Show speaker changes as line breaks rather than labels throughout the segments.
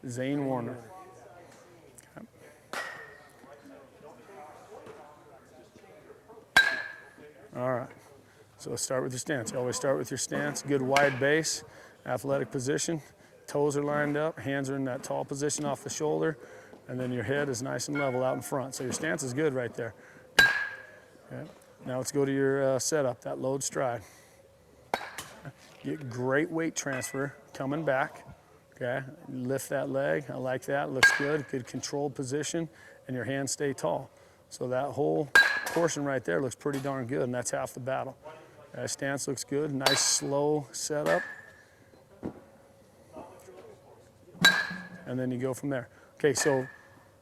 Zane Warner. Okay. All right, so start with your stance. You always start with your stance. Good wide base, athletic position. Toes are lined up, hands are in that tall position off the shoulder, and then your head is nice and level out in front. So your stance is good right there. Okay. Now let's go to your setup, that load stride. Get great weight transfer coming back. Okay, lift that leg. I like that. Looks good. Good controlled position, and your hands stay tall. So that whole portion right there looks pretty darn good, and that's half the battle. Stance looks good. Nice slow setup, and then you go from there. Okay, so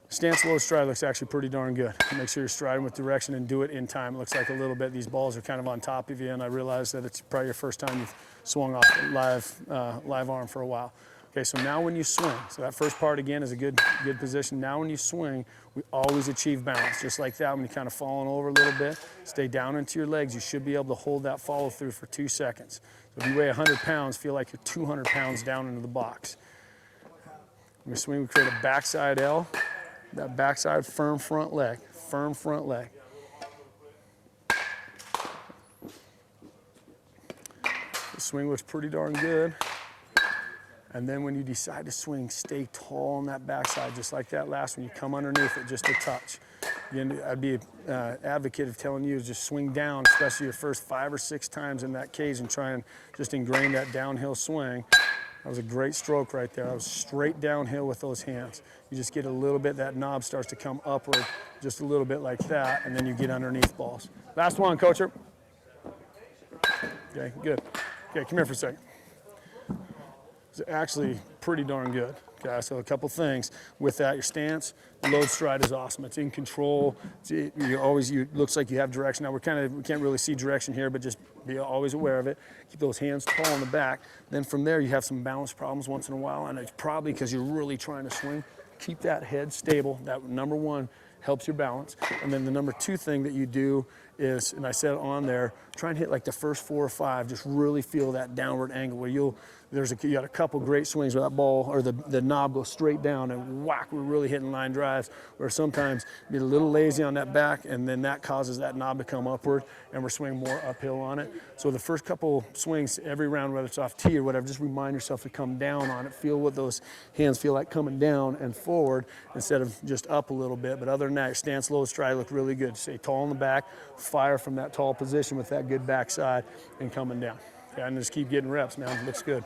stance low stride looks actually pretty darn good. Make sure you're striding with direction and do it in time. It looks like a little bit these balls are kind of on top of you, and I realize that it's probably your first time you've swung off a live arm for a while. Okay, so now when you swing, so that first part again is a good position. Now when you swing, we always achieve balance, just like that. When you're kind of falling over a little bit, stay down into your legs. You should be able to hold that follow through for 2 seconds. So if you weigh 100 pounds, feel like you're 200 pounds down into the box. When we swing, we create a backside L. That backside firm front leg, firm front leg. The swing looks pretty darn good. And then when you decide to swing, stay tall on that backside, just like that last one. You come underneath it just a touch. Again, I'd be an advocate of telling you to just swing down, especially your first 5 or 6 times in that cage, and try and just ingrain that downhill swing. That was a great stroke right there. I was straight downhill with those hands. You just get a little bit, that knob starts to come upward just a little bit like that, and then you get underneath balls. Last one, coacher. Okay, good. Okay, come here for a second. It's actually pretty darn good. Okay, so a couple things with that. Your stance, load stride is awesome. It's in control. It looks like you have direction. Now we can't really see direction here, but just be always aware of it. Keep those hands tall in the back. Then from there, you have some balance problems once in a while, and it's probably because you're really trying to swing. Keep that head stable. That number one helps your balance. And then the number 2 thing that you do is, and I said it on there, try and hit like the first 4 or 5. Just really feel that downward angle where you got a couple great swings where that ball or the knob goes straight down and whack, we're really hitting line drives, where sometimes be a little lazy on that back, and then that causes that knob to come upward and we're swinging more uphill on it. So the first couple swings every round, whether it's off tee or whatever, just remind yourself to come down on it. Feel what those hands feel like coming down and forward instead of just up a little bit. But other than that, your stance low stride look really good. Stay tall in the back, fire from that tall position with that good backside and coming down. Okay, and just keep getting reps, man. Looks good.